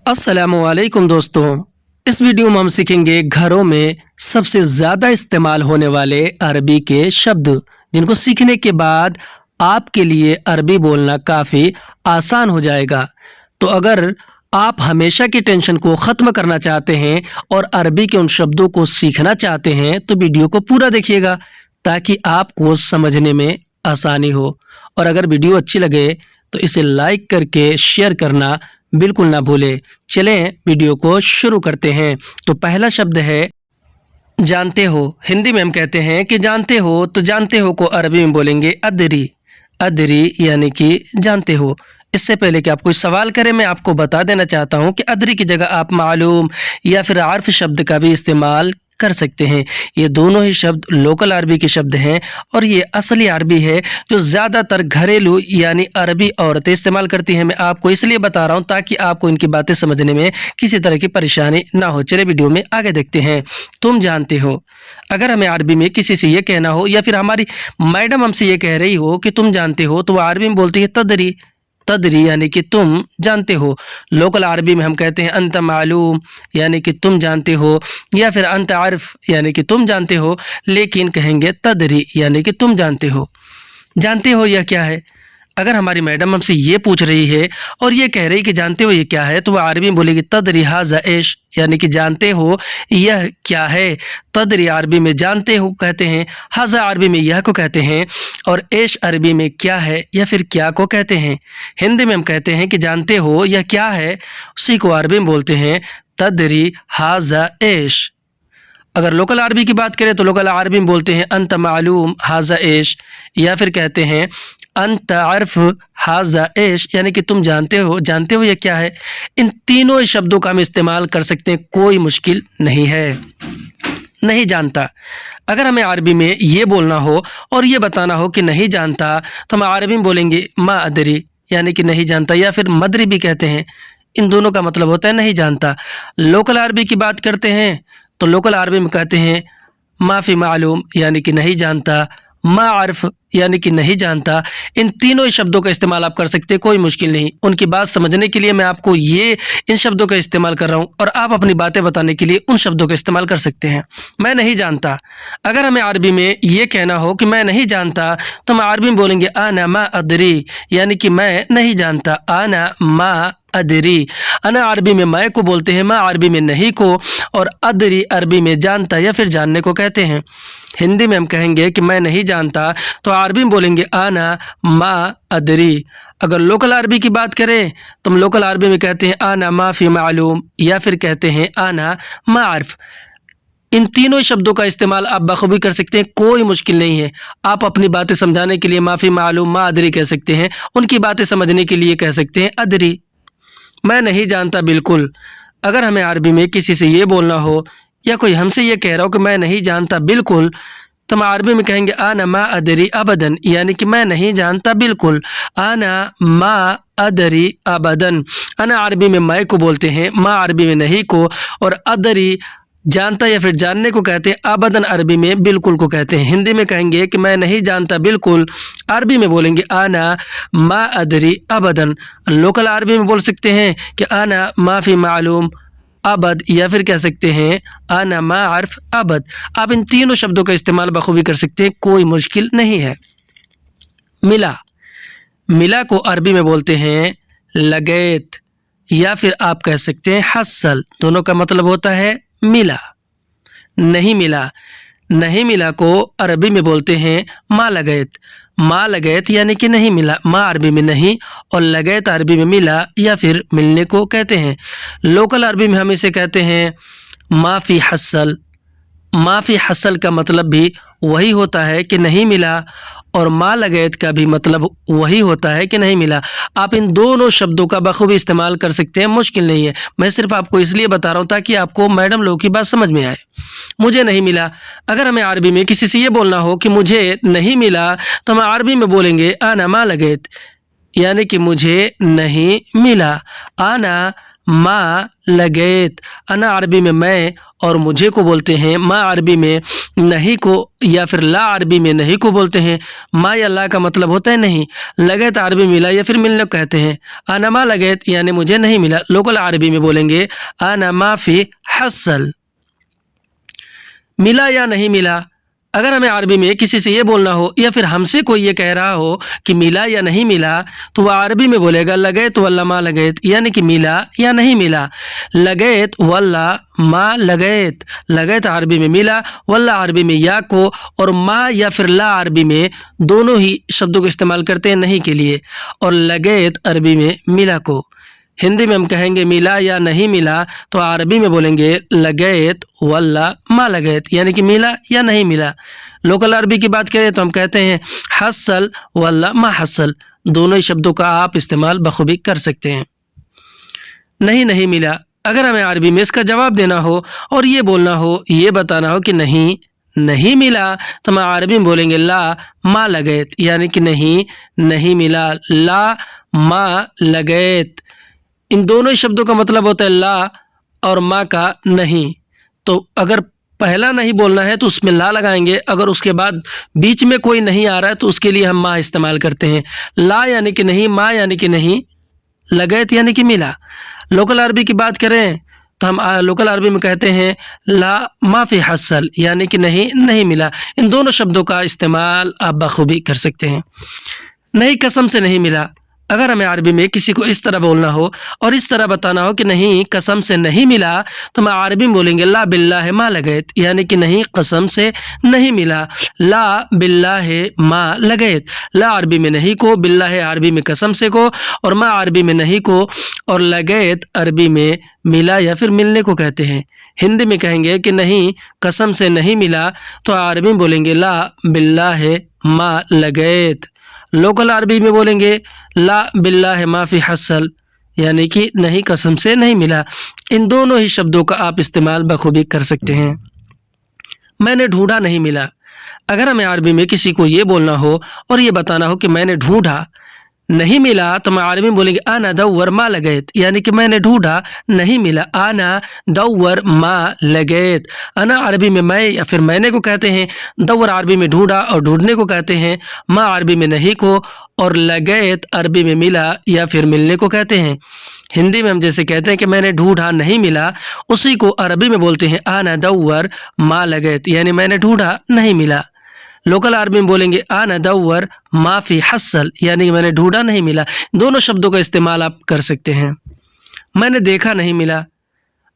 अस्सलामुअलैकुम दोस्तों। इस वीडियो में हम सीखेंगे घरों में सबसे ज़्यादा इस्तेमाल होने वाले अरबी के शब्द, जिनको सीखने के बाद आपके लिए अरबी बोलना काफ़ी आसान हो जाएगा। तो अगर आप हमेशा की टेंशन को ख़त्म करना चाहते हैं और अरबी के उन शब्दों को सीखना चाहते हैं तो वीडियो को पूरा देखिएगा ताकि आपको समझने में आसानी हो। और अगर वीडियो अच्छी लगे तो इसे लाइक करके शेयर करना बिल्कुल ना भूलें। चलें वीडियो को शुरू करते हैं। तो पहला शब्द है जानते हो। हिंदी में हम कहते हैं कि जानते हो, तो जानते हो को अरबी में बोलेंगे अदरी। अदरी यानी कि जानते हो। इससे पहले कि आप कोई सवाल करें मैं आपको बता देना चाहता हूं कि अदरी की जगह आप मालूम या फिर आर्फ शब्द का भी इस्तेमाल कर सकते हैं। ये दोनों ही शब्द लोकल अरबी के शब्द हैं और ये असली अरबी है जो ज़्यादातर घरेलू यानी अरबी औरतें इस्तेमाल करती हैं। मैं आपको इसलिए बता रहा हूँ ताकि आपको इनकी बातें समझने में किसी तरह की परेशानी ना हो। चलिए वीडियो में आगे देखते हैं। तुम जानते हो। अगर हमें अरबी में किसी से ये कहना हो या फिर हमारी मैडम हमसे ये कह रही हो कि तुम जानते हो, तो वह अरबी में बोलती है तदरी। तदरी यानी कि तुम जानते हो। लोकल अरबी में हम कहते हैं अंत मालूम यानी कि तुम जानते हो, या फिर अंत आर्फ यानी कि तुम जानते हो, लेकिन कहेंगे तदरी यानी कि तुम जानते हो। जानते हो यह क्या है? अगर हमारी मैडम हमसे ये पूछ रही है और ये कह रही कि जानते हो ये क्या है, तो वह अरबी में बोलेगी तदरी हाजा ऐश यानी कि जानते हो यह क्या है। तदरी अरबी में जानते हो कहते हैं, हाजा अरबी में यह को कहते हैं, और ऐश अरबी में क्या है या फिर क्या को कहते हैं। हिंदी में हम कहते हैं कि जानते हो यह क्या है, उसी को अरबी में बोलते हैं तदरी हाजा ऐश। अगर लोकल अरबी की बात करें तो लोकल अरबी में बोलते हैं अंत मालूम हाजा ऐश, या फिर कहते हैं अंत अर्फ हाजा ऐश यानी कि तुम जानते हो ये क्या है। इन तीनों ही शब्दों का हम इस्तेमाल कर सकते हैं, कोई मुश्किल नहीं है। नहीं जानता, अगर हमें अरबी में ये बोलना हो और ये बताना हो कि नहीं जानता, तो हम अरबी में बोलेंगे मा अदरी यानी कि नहीं जानता, या फिर मदरी भी कहते हैं। इन दोनों का मतलब होता है नहीं जानता। लोकल अरबी की बात करते हैं तो लोकल अरबी में कहते हैं माफ़ी मालूम यानी कि नहीं जानता, मार्फ यानी कि नहीं जानता। इन तीनों ही शब्दों का इस्तेमाल आप कर सकते हैं, कोई मुश्किल नहीं। उनकी बात समझने के लिए मैं आपको ये इन शब्दों का इस्तेमाल कर रहा हूँ और आप अपनी बातें बताने के लिए उन शब्दों का इस्तेमाल कर सकते हैं। मैं नहीं जानता, अगर हमें अरबी में ये कहना हो कि मैं नहीं जानता, तो हम अरबी में बोलेंगे आना मा अदरी यानी कि मैं नहीं जानता। आना मा अदरी। अना अरबी में मैं को बोलते हैं, मा अरबी में नहीं को, और अदरी अरबी में जानता या फिर जानने को कहते हैं। हिंदी में हम कहेंगे कि मैं नहीं जानता, तो अरबी में बोलेंगे आना मा अदरी। अगर लोकल अरबी की बात करें तो हम लोकल अरबी में कहते हैं आना माफ़ी मालूम, या फिर कहते हैं आना मार्फ। इन तीनों शब्दों का इस्तेमाल आप बखूबी कर सकते हैं, कोई मुश्किल नहीं है। आप अपनी बातें समझाने के लिए माफ़ी मालूम मा अदरी कह सकते हैं, उनकी बातें समझने के लिए कह सकते हैं अदरी। मैं नहीं जानता बिल्कुल, अगर हमें अरबी में किसी से ये बोलना हो या कोई हमसे ये कह रहा हो कि मैं नहीं जानता बिल्कुल, तो हम अरबी में कहेंगे आना मा अदरी अबदन यानी कि मैं नहीं जानता बिल्कुल। आना मा अदरी अबदन। अना अरबी में मैं को बोलते हैं, मा अरबी में नहीं को, और अदरी जानता या फिर जानने को कहते हैं। अबदन अरबी में बिल्कुल को कहते हैं। हिंदी में कहेंगे कि मैं नहीं जानता बिल्कुल, अरबी में बोलेंगे आना मा अदरी अबदन। लोकल अरबी में बोल सकते हैं कि आना माफ़ी मालूम अबद, या फिर कह सकते हैं आना मा अर्फ अबद। आप इन तीनों शब्दों का इस्तेमाल बखूबी कर सकते हैं, कोई मुश्किल नहीं है। मिला, मिला को अरबी में बोलते हैं लगैत, या फिर आप कह सकते हैं हसल। दोनों का मतलब होता है मिला। नहीं मिला, नहीं मिला को अरबी में बोलते हैं मा लगैत। मा लगैत यानी कि नहीं मिला। मा अरबी में नहीं और लगैत अरबी में मिला या फिर मिलने को कहते हैं। लोकल अरबी में हम इसे कहते हैं माफ़ी हसल। माफ़ी हसल का मतलब भी वही होता है कि नहीं मिला, और मा लगैत का भी मतलब वही होता है कि नहीं मिला। आप इन दोनों शब्दों का बखूबी इस्तेमाल कर सकते हैं, मुश्किल नहीं है। मैं सिर्फ आपको इसलिए बता रहा हूँ ताकि आपको मैडम लोगों की बात समझ में आए। मुझे नहीं मिला, अगर हमें अरबी में किसी से ये बोलना हो कि मुझे नहीं मिला, तो हम अरबी में बोलेंगे आना मा लगैत यानी कि मुझे नहीं मिला। आना मा लगैत। अना अरबी में मैं اور مجھے کو بولتے ہیں ما عربی میں نہیں کو، یا پھر لا عربی میں نہیں کو بولتے ہیں۔ ما یا لا کا مطلب ہوتا ہے نہیں، لگیت عربی ملا یا پھر ملنے کو کہتے ہیں۔ انا ما لگیت یعنی مجھے نہیں ملا، لوکل عربی میں بولیں گے انا ما فی حصل۔ ملا یا نہیں ملا، اگر ہمیں عربی میں کسی سے یہ بولنا ہو یا پھر ہم سے کوئی یہ کہہ رہا ہو کہ ملا یا نہیں ملا، تو وہ عربی میں بولے گا لگیت ولا ما لگیت، یعنی کہ ملا یا نہیں ملا۔ لگیت ولا ما لگیت، لگیت عربی میں ملا، ولا عربی میں یا کو، اور ما یا پھر لا عربی میں دونوں ہی شبدوں کو استعمال کرتے ہیں نہیں کے لیے، اور لگیت عربی میں ملا کو۔ ہندی میں ہم کہیں گے ملا یا نہیں ملا، تو عربی میں بولیں گے لگیت ولا ما لگیت، یعنی کہ ملا یا نہیں ملا۔ لوکل عربی کی بات کریں تو ہم کہتے ہیں حصل ولا ما حصل، دونوں ہی شبدوں کا آپ استعمال بخوبی کر سکتے ہیں۔ نہیں ملا، اگر ہمیں عربی میں اس کا جواب دینا ہو اور یہ بولنا ہو، یہ بتانا ہو کہ نہیں ملا، تو ہم عربی میں بولیں گے لا ما لگیت، یعنی کہ نہیں ملا، لا ما لگیت۔ ان دونوں شبدوں کا مطلب ہوتا ہے لا اور ما کا نہیں۔ تو اگر پہلا نہیں بولنا ہے تو اس میں لا لگائیں گے، اگر اس کے بعد بیچ میں کوئی نہیں آ رہا ہے تو اس کے لیے ہم ما استعمال کرتے ہیں۔ لا یعنی کہ نہیں، ما یعنی کہ نہیں، لگیت یعنی کہ ملا۔ لوکل عربی کی بات کریں تو ہم لوکل عربی میں کہتے ہیں لا ما فی حصل، یعنی کہ نہیں ملا۔ ان دونوں شبدوں کا استعمال آپ بخوبی کر سکتے ہیں۔ نہیں قسم سے نہیں ملا، اگر ہمیں عربی میں کسی کو اس طرح بولنا ہو اور اس طرح بتانا ہو کہ نہیں قسم سے نہیں ملا، تو ہم عربی میں بولیں گے لا باللہ ما لگیت، یعنی کہ نہیں قسم سے نہیں ملا، لا باللہ ما لگیت۔ لا عربی میں نہیں کو، باللہ عربی میں قسم سے کو، اور ما عربی میں نہیں کو، اور لگیت عربی میں ملا یا پھر ملنے کو کہتے ہیں۔ ہندی میں کہیں گے کہ نہیں قسم سے نہیں ملا، تو عربی میں بولیں گے لا باللہ ما لگیت۔ لوکل عربی میں بولیں گے لا باللہ ما فی حصل، یعنی کہ نہیں قسم سے نہیں ملا۔ ان دونوں ہی شبدوں کا آپ استعمال بخوبی کر سکتے ہیں۔ میں نے ڈھونڈا نہیں ملا، اگر ہمیں عربی میں کسی کو یہ بولنا ہو اور یہ بتانا ہو کہ میں نے ڈھونڈا نہیں ملا، تو ہم عربی میں بولیں گے انا دور ما لگیت، یعنی کہ میں نے ڈھونڈا نہیں ملا، انا دور ما لگیت۔ انا عربی میں میں یا پھر میں نے کو کہتے ہیں، دور عربی میں ڈھونڈا اور ڈھونڈنے کو کہتے ہیں، ما عربی میں نہیں کو، اور لگیت عربی میں ملا یا پھر ملنے کو کہتے ہیں۔ ہندی میں ہم جیسے کہتے ہیں کہ میں نے ڈھونڈا نہیں ملا، اسی کو عربی میں بولتے ہیں انا دور ما لگیت، یعنی میں نے ڈھونڈا نہیں ملا۔ لوکل عربی میں بولیں گے انا دور ما فی حصل، یعنی کہ میں نے ڈھونڈا نہیں ملا۔ دونوں شبدوں کا استعمال آپ کر سکتے ہیں۔ میں نے دیکھا نہیں ملا،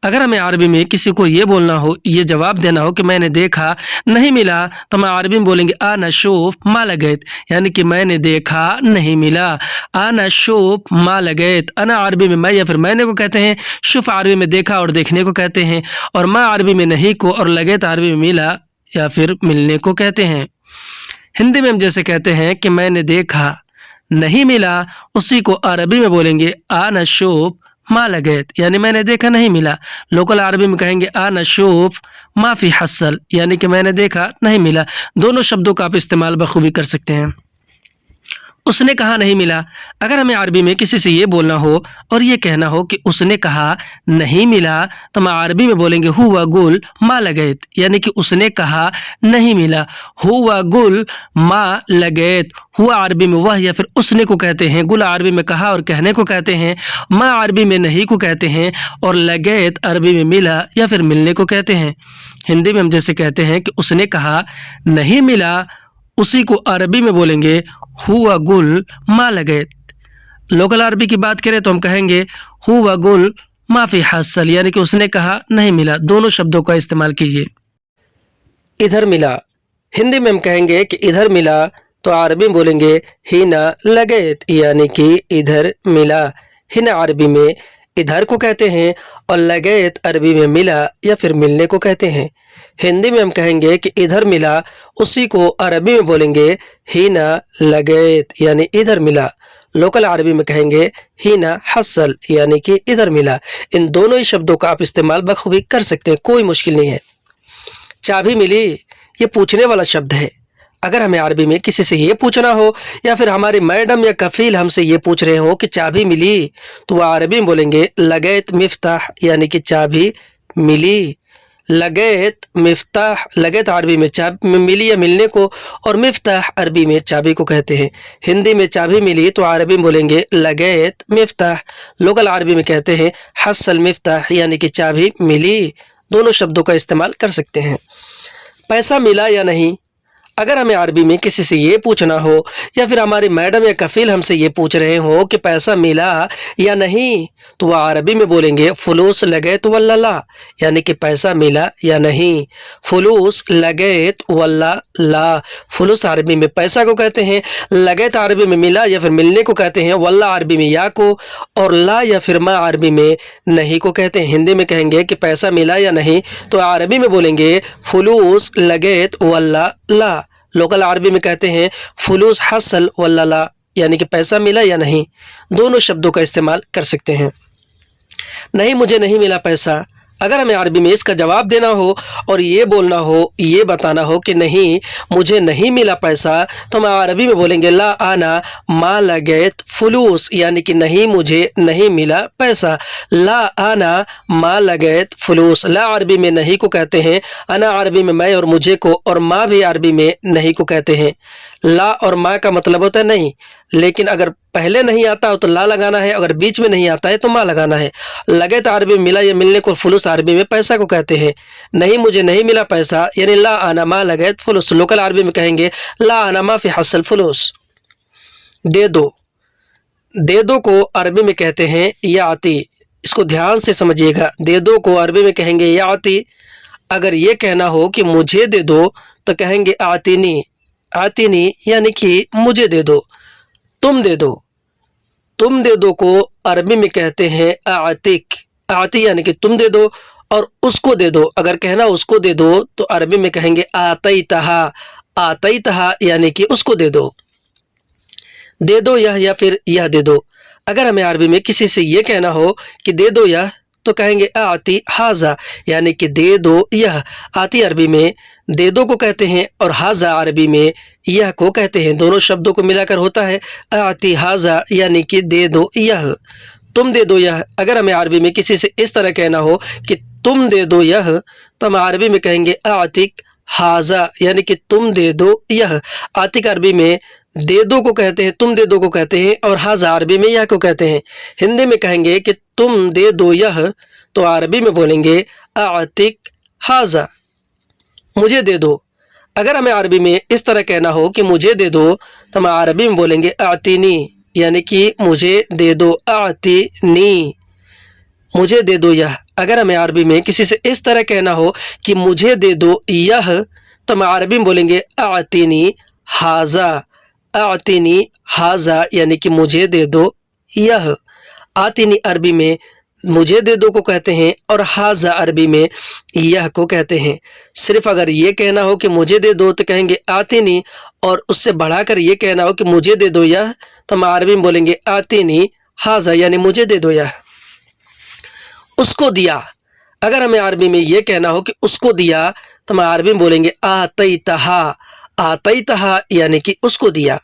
اگر ہمیں عربی میں کسی کو یہ بولنا ہو، یہ جواب دینا ہو کہ میں نے دیکھا نہیں ملا، تو ہم عربی میں بولیں گے انا شوف ما لگیت، یعنی کہ میں نے دیکھا نہیں ملا، انا شوف ما لگیت۔ انا عربی میں یا پھر میں نے کو کہتے ہیں، شوف عربی میں دیکھا اور دیکھنے کو کہتے ہیں، اور ما عربی میں نہیں کو، اور لگیت عربی میں ملا یا پھر ملنے کو کہتے ہیں۔ ہندی میں ہم جیسے کہتے ہیں کہ میں نے دیکھا نہیں ملا، اسی کو عربی میں بولیں گے انا شوف ما لگیت، یعنی میں نے دیکھا نہیں ملا۔ لوکل عربی میں کہیں گے انا شوف ما فی حصل، یعنی کہ میں نے دیکھا نہیں ملا۔ دونوں شبدوں کا آپ استعمال بخوبی کر سکتے ہیں۔ اس نے کہا نہیں ملا، اگر ہمیں عربی میں کسی سے یہ بولنا ہو اور یہ کہنا ہو کہ اس نے کہا نہیں ملا، تو ہم عربی میں بولیں گے ہوا گل ما لگیت، یعنی کہ اس نے کہا نہیں ملا، ہوا گل ما لگیت۔ ہوا عربی میں وہ یا پھر اس نے کو کہتے ہیں، گل عربی میں کہا اور کہنے کو کہتے ہیں، ما عربی میں نہیں کو کہتے ہیں، اور لگیت عربی میں ملا یا پھر ملنے کو کہتے ہیں۔ ہندی میں ہم جیسے کہتے ہیں کہ اس نے کہا نہیں ملا، اسی کو عربی میں بولیں گے ہوا گل ما لگیت۔ لوکل عربی کی بات کریں تو ہم کہیں گے ہوا گل ما فی حصل، یعنی کہ اس نے کہا نہیں ملا۔ دونوں شبدوں کا استعمال کیجیے۔ ادھر ملا، ہندی میں ہم کہیں گے کہ ادھر ملا، تو عربی میں بولیں گے ہینا لگیت، یعنی کہ ادھر ملا۔ ہینا عربی میں ادھر کو کہتے ہیں، اور لگیت عربی میں ملا یا پھر ملنے کو کہتے ہیں۔ ہندی میں ہم کہیں گے کہ ادھر ملا، اسی کو عربی میں بولیں گے ہینا لگیت، یعنی ادھر ملا۔ لوکل عربی میں کہیں گے ہینا حصل، یعنی کہ ادھر ملا۔ ان دونوں ہی شبدوں کا آپ استعمال بخوبی کر سکتے ہیں، کوئی مشکل نہیں ہے۔ چابی ملی، یہ پوچھنے والا شبد ہے۔ اگر ہمیں عربی میں کسی سے یہ پوچھنا ہو یا پھر ہماری میڈم یا کفیل ہم سے یہ پوچھ رہے ہوں کہ چابی ملی، تو وہ عربی میں بولیں گے لگیت مفتاح، یعنی کہ چابی ملی۔ लगैत मिफ्ताह, लगैत अरबी में चाबी मिली या मिलने को, और मिफ्ताह अरबी में चाबी को कहते हैं। हिंदी में चाबी मिली तो अरबी में बोलेंगे लगैत मिफ्ताह। लोकल अरबी में कहते हैं हसल मिफ्ताह, यानी कि चाबी मिली। दोनों शब्दों का इस्तेमाल कर सकते हैं। पैसा मिला या नहीं, अगर हमें अरबी में किसी से ये पूछना हो, या फिर हमारी मैडम या कफील हमसे ये पूछ रहे हो कि पैसा मिला या नहीं, तो वह अरबी में बोलेंगे फुलूस लगैत वल्ला ला, यानी कि पैसा मिला या नहीं। फुलूस लगैत वल्ला ला। फुलूस अरबी में पैसा को कहते हैं, लगैत अरबी में मिला या फिर मिलने को कहते हैं, वल्ला अरबी में या को, और ला या फिर मा अरबी में नहीं को कहते हैं। हिंदी में कहेंगे कि पैसा मिला या नहीं, तो अरबी में बोलेंगे फुलूस लगैत वल्ला ला। लोकल अरबी में कहते हैं फुलूस हसल वल्ला ला, यानी कि पैसा मिला या नहीं। दोनों शब्दों का इस्तेमाल कर सकते हैं। नहीं, मुझे नहीं मिला पैसा, अगर हमें अरबी में इसका जवाब देना हो और ये बोलना हो, ये बताना हो कि नहीं मुझे नहीं मिला पैसा, तो हम अरबी में बोलेंगे ला आना मा लगैत फुलूस, यानी कि नहीं मुझे नहीं मिला पैसा। ला आना मा लगैत फुलूस। ला अरबी में नहीं को कहते हैं, अना अरबी में मैं और मुझे को, और मा भी अरबी में नहीं को कहते हैं। ला और मा का मतलब होता है नहीं, लेकिन अगर पहले नहीं आता हो तो ला लगाना है, अगर बीच में नहीं आता है तो मा लगाना है। लगैत अरबी में मिला या मिलने को फुलूस अरबी में पैसा को कहते हैं। नहीं मुझे नहीं मिला पैसा, यानी ला आना मा लगैत फुलूस। लोकल अरबी में कहेंगे ला आना मा फी हसल फुलूस। दे दो, दे दो को अरबी में कहते हैं या आती। इसको ध्यान से समझिएगा। दे दो को अरबी में कहेंगे या आती। अगर ये कहना हो कि मुझे दे दो तो कहेंगे आतीनी। आतीनी यानी कि मुझे दे दो। तुम दे दो, तुम दे दो को अरबी में कहते हैं आतिक। आती यानी कि तुम दे दो, और उसको दे दो, अगर कहना उसको दे दो तो अरबी में कहेंगे आतईतहा। आतईतहा यानी कि उसको दे दो। दे दो यह या फिर यह दे दो। अगर हमें अरबी में किसी से ये कहना हो कि दे दो यह, तो कहेंगे आती हाजा, यानी कि दे दो यह। आती अरबी में दे दो को कहते हैं, और हाजा अरबी में यह को कहते हैं। दोनों शब्दों को मिलाकर होता है आती हाजा, यानी कि दे दो यह। तुम दे दो यह। अगर हमें अरबी में किसी से इस तरह कहना हो कि तुम दे दो यह, तो हम अरबी में कहेंगे आतिक हाजा, यानी कि तुम दे दो यह। आतिक अरबी में दे दो को कहते हैं, तुम दे दो को कहते हैं, और हाजा अरबी में यह को कहते हैं। हिंदी में कहेंगे कि तुम दे दो यह, तो अरबी में बोलेंगे आतिक हाजा, मुझे दे दो। अगर हमें अरबी में इस तरह कहना हो कि मुझे दे दो, तो हम अरबी में बोलेंगे आतीनी, यानी कि मुझे दे दो। आतीनी, मुझे दे दो यह। अगर हमें अरबी में किसी से इस तरह कहना हो कि मुझे दे दो यह, तो हम अरबी में बोलेंगे आतीनी हाजा। आतीनी हाजा, यानी कि मुझे दे दो यह। आतीनी अरबी में मुझे दे दो को कहते हैं, और हाजा अरबी में यह को कहते हैं। सिर्फ अगर ये कहना हो कि मुझे दे दो तो कहेंगे आतीनी, और उससे बढ़ाकर ये कहना हो कि मुझे दे दो यह, तो हम अरबी में बोलेंगे आतीनी हाजा, यानी मुझे दे दो यह। उसको दिया। अगर हमें अरबी में ये कहना हो कि उसको दिया, तो हम अरबी में बोलेंगे आतईतहा। आतईतहा यानी कि उसको दिया।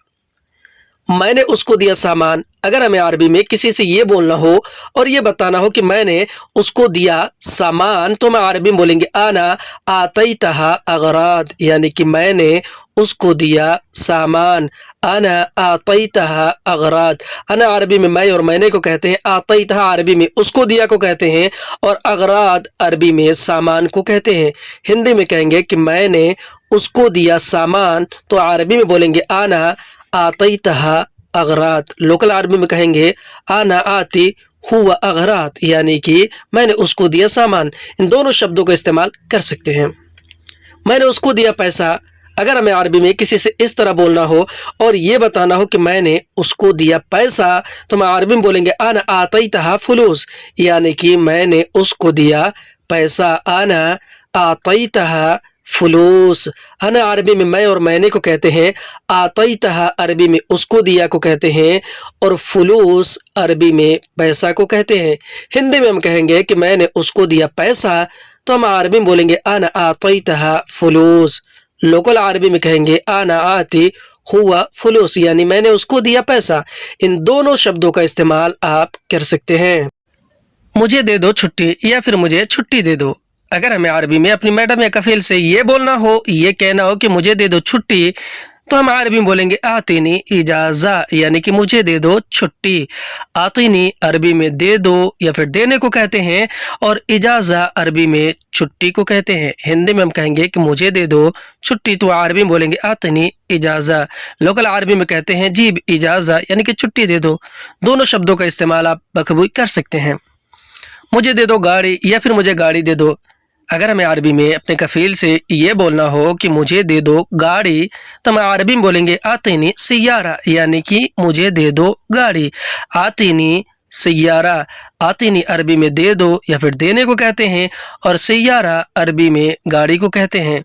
मैंने उसको दिया सामान। अगर हमें अरबी में किसी से ये बोलना हो और ये बताना हो कि मैंने उसको दिया सामान, तो हम अरबी में बोलेंगे आना आतईतहा अगराद, यानी कि मैंने उसको दिया सामान। आना आतईतहा अगराद। आना अरबी में मैं और मैंने को कहते हैं, आतईतहा अरबी में उसको दिया को कहते हैं, और अगराद अरबी में सामान को कहते हैं। हिंदी में कहेंगे कि मैंने उसको दिया सामान, तो अरबी में बोलेंगे आना आतईतहा अगरात। लोकल अरबी में कहेंगे आना आती हुआ अगरात, यानी कि मैंने उसको दिया सामान। इन दोनों शब्दों का इस्तेमाल कर सकते हैं। मैंने उसको दिया पैसा। अगर हमें अरबी में किसी से इस तरह बोलना हो और ये बताना हो कि मैंने उसको दिया पैसा, तो हम अरबी में बोलेंगे आना आतईतहा फुलूस, यानी कि मैंने उसको दिया पैसा। आना आतईतहा फुलूस। आना अरबी में मैं और मैंने को कहते हैं, आतईतहा अरबी में उसको दिया को कहते हैं, और फुलूस अरबी में पैसा को कहते हैं। हिंदी में हम कहेंगे कि मैंने उसको दिया पैसा, तो हम अरबी में बोलेंगे आना आतईतहा फुलूस। लोकल अरबी में कहेंगे आना आती हुआ फुलूस, यानी मैंने उसको दिया पैसा। इन दोनों शब्दों का इस्तेमाल आप कर सकते हैं। मुझे दे दो छुट्टी या फिर मुझे छुट्टी दे दो। अगर हमें अरबी में अपनी मैडम या कफील से ये बोलना हो, ये कहना हो कि मुझे दे दो छुट्टी, तो हम अरबी में बोलेंगे आतीनी इजाज़ा, यानी कि मुझे दे दो छुट्टी। आतीनी अरबी में दे दो या फिर देने को कहते हैं, और इजाज़ा अरबी में छुट्टी को कहते हैं। हिंदी में हम कहेंगे कि मुझे दे दो छुट्टी, तो अरबी में बोलेंगे आतीनी इजाज़ा। लोकल अरबी में कहते हैं जीब इजाज़ा, यानी कि छुट्टी दे दो। दोनों शब्दों का इस्तेमाल आप बखूबी कर सकते हैं। मुझे दे दो गाड़ी या फिर मुझे गाड़ी दे दो। अगर हमें अरबी में अपने कफील से ये बोलना हो कि मुझे दे दो गाड़ी, तो हम अरबी में बोलेंगे आतीनी सैयारा, यानी कि मुझे दे दो गाड़ी। आतीनी सैयारा, आतीनी अरबी में दे दो या फिर देने को कहते हैं, और सैयारा अरबी में गाड़ी को कहते हैं।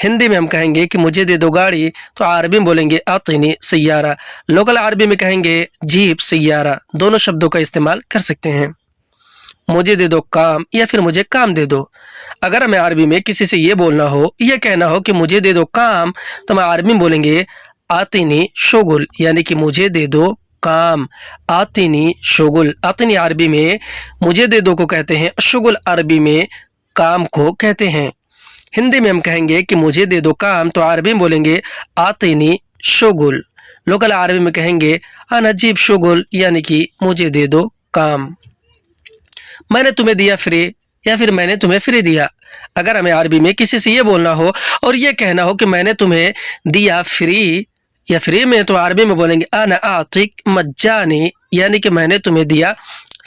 हिंदी में हम कहेंगे कि मुझे दे दो गाड़ी, तो अरबी में बोलेंगे आतीनी सैयारा। लोकल अरबी में कहेंगे जीप सैयारा। दोनों शब्दों का इस्तेमाल कर सकते हैं। मुझे दे दो काम या फिर मुझे काम दे दो। अगर हमें अरबी में किसी से ये बोलना हो, ये कहना हो कि मुझे दे दो काम, तो हम अरबी में बोलेंगे आतीनी शुगुल, यानी कि मुझे दे दो काम। आतीनी शुगुल, आतीनी अरबी में मुझे दे दो को कहते हैं, शुगुल अरबी में काम को कहते हैं। हिंदी में हम कहेंगे कि मुझे दे दो काम, तो अरबी में बोलेंगे आतीनी शुगुल। लोकल अरबी में कहेंगे अनजीब शुगुल, यानी कि मुझे दे दो काम। मैंने तुम्हें दिया फ्री या फिर मैंने तुम्हें फ्री दिया। अगर हमें अरबी में किसी से ये बोलना हो और ये कहना हो कि मैंने तुम्हें दिया फ्री या फ्री में, तो अरबी में बोलेंगे आना आतिक मज्जानी, यानी कि मैंने तुम्हें दिया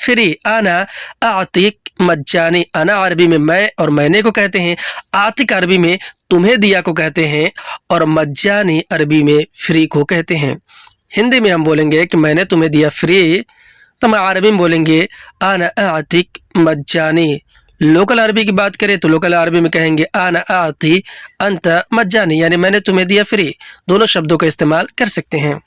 फ्री। आना आतिक मज्जानी, आना अरबी में मैं और मैंने को कहते हैं, आतिक अरबी में तुम्हें दिया को कहते हैं, और मज्जानी अरबी में फ्री को कहते हैं। हिंदी में हम बोलेंगे कि मैंने तुम्हें दिया फ्री, तो हम अरबी में बोलेंगे आना आतिक मज्जानी। लोकल अरबी की बात करें तो लोकल अरबी में कहेंगे आना आती अंत मज्जानी, यानी मैंने तुम्हें दिया फ्री। दोनों शब्दों का इस्तेमाल कर सकते हैं।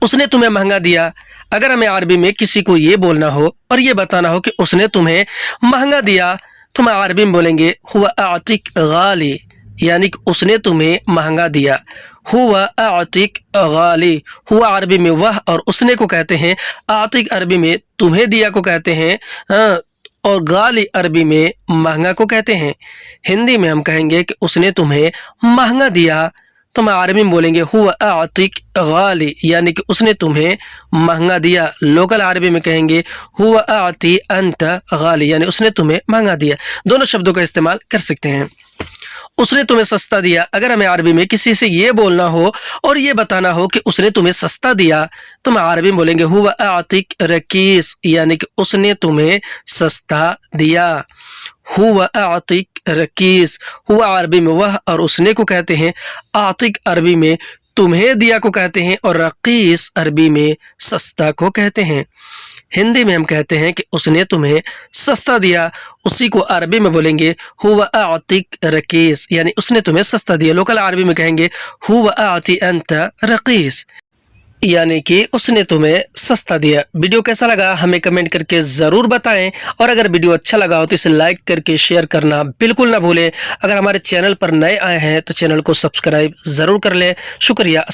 उसने तुम्हें महंगा दिया। अगर हमें अरबी में किसी को ये बोलना हो और ये बताना हो कि उसने तुम्हें महंगा दिया, तो हम अरबी में बोलेंगे हुआ आतिक गाली, यानी कि उसने तुम्हें महंगा दिया। हुआ आतिक गाली, हुआ अरबी में वह और उसने को कहते हैं, आतिक अरबी में तुम्हें दिया को कहते हैं, और गाली अरबी में महंगा को कहते हैं। हिंदी में हम कहेंगे कि उसने तुम्हें महंगा दिया, तो हम अरबी में बोलेंगे हुआ आतिक गाली, यानी कि उसने तुम्हें महंगा दिया। लोकल अरबी में कहेंगे हुआ आती अंत गाली, यानी उसने तुम्हें महंगा दिया। दोनों शब्दों का इस्तेमाल कर सकते हैं। उसने तुम्हें सस्ता दिया। अगर हमें अरबी में किसी से ये बोलना हो और ये बताना हो कि उसने तुम्हें सस्ता दिया, तो हम अरबी में बोलेंगे हुआ आतिक रकीस, यानी कि उसने तुम्हें सस्ता दिया। हुआ आतिक रकीस, हुआ अरबी में वह और उसने को कहते हैं, आतिक अरबी में तुम्हें दिया को कहते हैं, और रकीस अरबी में सस्ता को कहते हैं। हिंदी में हम कहते हैं कि उसने तुम्हें सस्ता दिया, उसी को अरबी में बोलेंगे हुआ आतिक रकीस, यानी उसने तुम्हें सस्ता दिया। लोकल अरबी में कहेंगे हुआ आती अंत रकीस, यानी कि उसने तुम्हें सस्ता दिया। वीडियो कैसा लगा हमें कमेंट करके ज़रूर बताएं, और अगर वीडियो अच्छा लगा हो तो इसे लाइक करके शेयर करना बिल्कुल ना भूलें। अगर हमारे चैनल पर नए आए हैं तो चैनल को सब्सक्राइब ज़रूर कर लें। शुक्रिया।